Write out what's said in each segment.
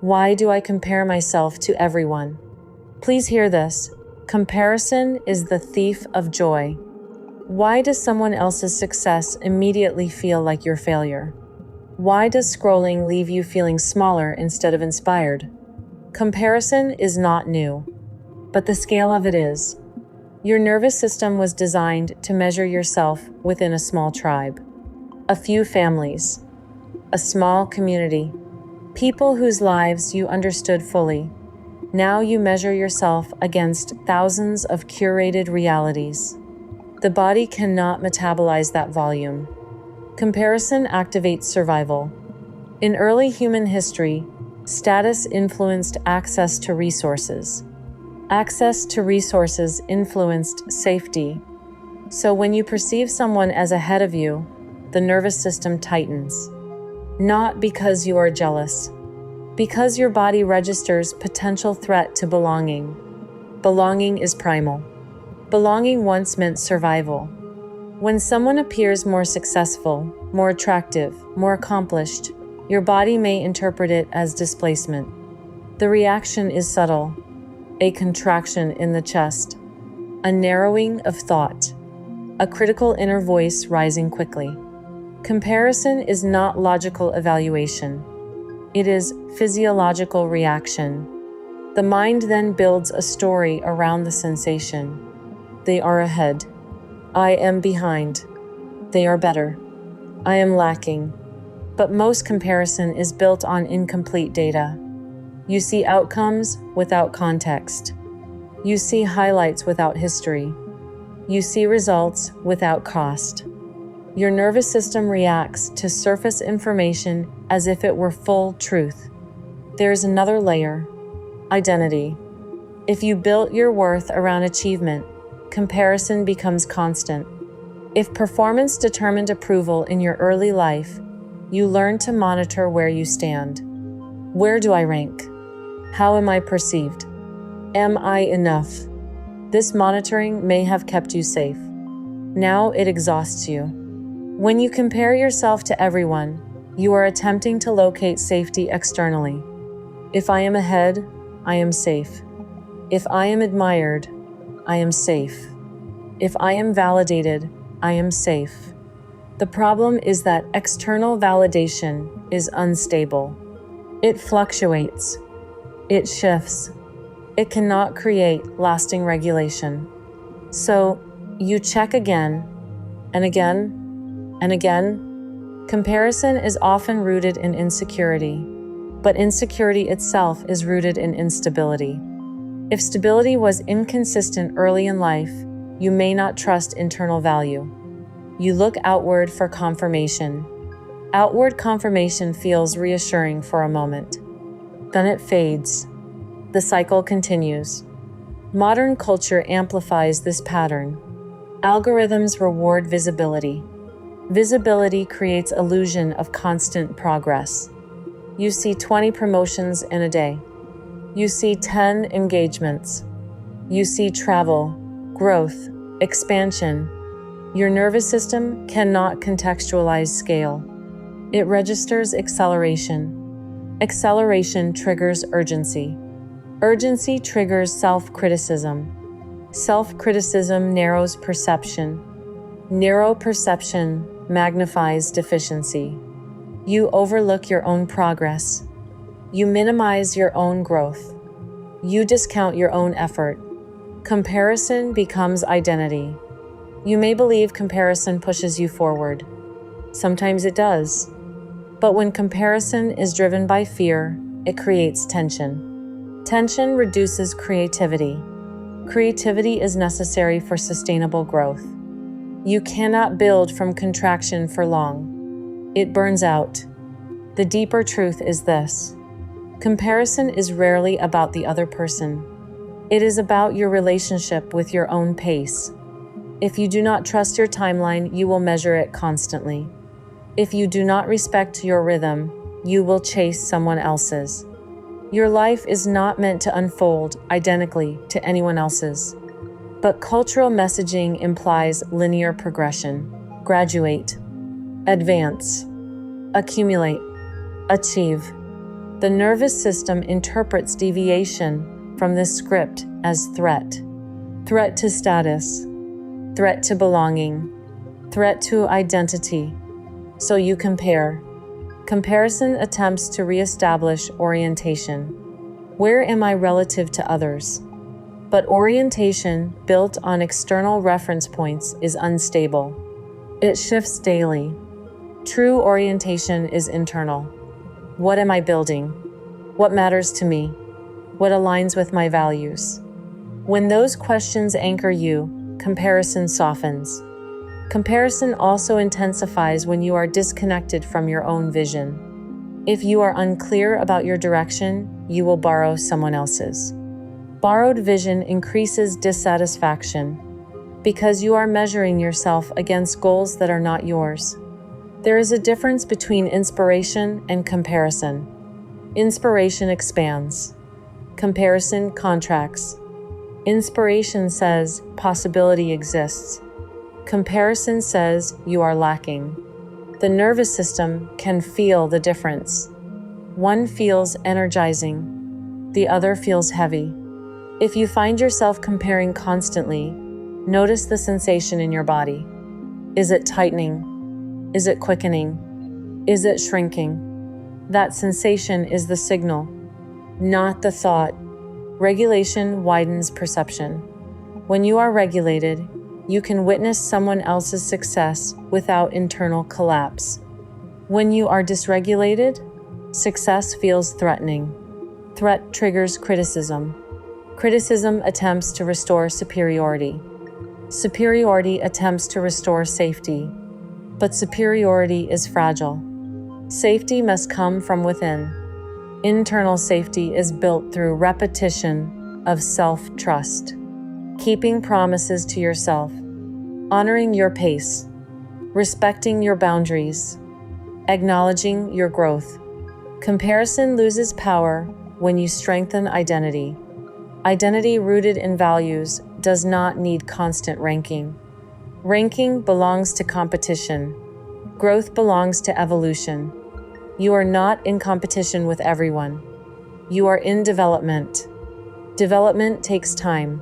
Why do I compare myself to everyone? Please hear this. Comparison is the thief of joy. Why does someone else's success immediately feel like your failure? Why does scrolling leave you feeling smaller instead of inspired? Comparison is not new, but the scale of it is. Your nervous system was designed to measure yourself within a small tribe, a few families, a small community, people whose lives you understood fully. Now you measure yourself against thousands of curated realities. The body cannot metabolize that volume. Comparison activates survival. In early human history, status influenced access to resources. Access to resources influenced safety. So when you perceive someone as ahead of you, the nervous system tightens. Not because you are jealous, because your body registers potential threat to belonging. Belonging is primal. Belonging once meant survival. When someone appears more successful, more attractive, more accomplished, your body may interpret it as displacement. The reaction is subtle. A contraction in the chest, a narrowing of thought, a critical inner voice rising quickly. Comparison is not logical evaluation. It is physiological reaction. The mind then builds a story around the sensation. They are ahead. I am behind. They are better. I am lacking. But most comparison is built on incomplete data. You see outcomes without context. You see highlights without history. You see results without cost. Your nervous system reacts to surface information as if it were full truth. There's another layer: identity. If you built your worth around achievement, comparison becomes constant. If performance determined approval in your early life, you learn to monitor where you stand. Where do I rank? How am I perceived? Am I enough? This monitoring may have kept you safe. Now it exhausts you. When you compare yourself to everyone, you are attempting to locate safety externally. If I am ahead, I am safe. If I am admired, I am safe. If I am validated, I am safe. The problem is that external validation is unstable. It fluctuates. It shifts. It cannot create lasting regulation. So, you check again and again and again. Comparison is often rooted in insecurity, but insecurity itself is rooted in instability. If stability was inconsistent early in life, you may not trust internal value. You look outward for confirmation. Outward confirmation feels reassuring for a moment. Then it fades. The cycle continues. Modern culture amplifies this pattern. Algorithms reward visibility. Visibility creates illusion of constant progress. You see 20 promotions in a day. You see 10 engagements. You see travel, growth, expansion. Your nervous system cannot contextualize scale. It registers acceleration. Acceleration triggers urgency. Urgency triggers self-criticism. Self-criticism narrows perception. Narrow perception magnifies deficiency. You overlook your own progress. You minimize your own growth. You discount your own effort. Comparison becomes identity. You may believe comparison pushes you forward. Sometimes it does. But when comparison is driven by fear, it creates tension. Tension reduces creativity. Creativity is necessary for sustainable growth. You cannot build from contraction for long. It burns out. The deeper truth is this: comparison is rarely about the other person. It is about your relationship with your own pace. If you do not trust your timeline, you will measure it constantly. If you do not respect your rhythm, you will chase someone else's. Your life is not meant to unfold identically to anyone else's. But cultural messaging implies linear progression. Graduate, advance, accumulate, achieve. The nervous system interprets deviation from this script as threat. Threat to status, threat to belonging, threat to identity. So you compare. Comparison attempts to reestablish orientation. Where am I relative to others? But orientation built on external reference points is unstable. It shifts daily. True orientation is internal. What am I building? What matters to me? What aligns with my values? When those questions anchor you, comparison softens. Comparison also intensifies when you are disconnected from your own vision. If you are unclear about your direction, you will borrow someone else's. Borrowed vision increases dissatisfaction because you are measuring yourself against goals that are not yours. There is a difference between inspiration and comparison. Inspiration expands. Comparison contracts. Inspiration says possibility exists. Comparison says you are lacking. The nervous system can feel the difference. One feels energizing, the other feels heavy. If you find yourself comparing constantly, notice the sensation in your body. Is it tightening? Is it quickening? Is it shrinking? That sensation is the signal, not the thought. Regulation widens perception. When you are regulated, you can witness someone else's success without internal collapse. When you are dysregulated, success feels threatening. Threat triggers criticism. Criticism attempts to restore superiority. Superiority attempts to restore safety. But superiority is fragile. Safety must come from within. Internal safety is built through repetition of self-trust. Keeping promises to yourself, honoring your pace, respecting your boundaries, acknowledging your growth. Comparison loses power when you strengthen identity. Identity rooted in values does not need constant ranking. Ranking belongs to competition. Growth belongs to evolution. You are not in competition with everyone. You are in development. Development takes time.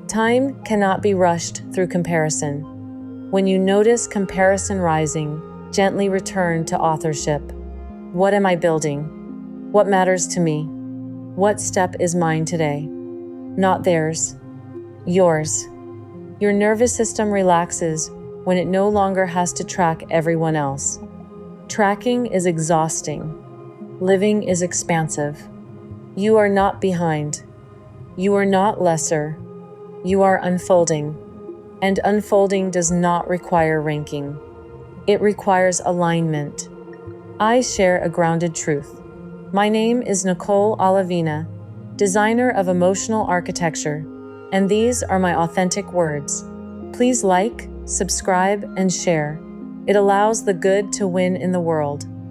Time cannot be rushed through comparison. When you notice comparison rising, gently return to authorship. What am I building? What matters to me? What step is mine today? Not theirs, yours. Your nervous system relaxes when it no longer has to track everyone else. Tracking is exhausting. Living is expansive. You are not behind. You are not lesser. You are unfolding. And unfolding does not require ranking. It requires alignment. I share a grounded truth. My name is Nicole Oliveena, designer of emotional architecture, and these are my authentic words. Please like, subscribe, and share. It allows the good to win in the world.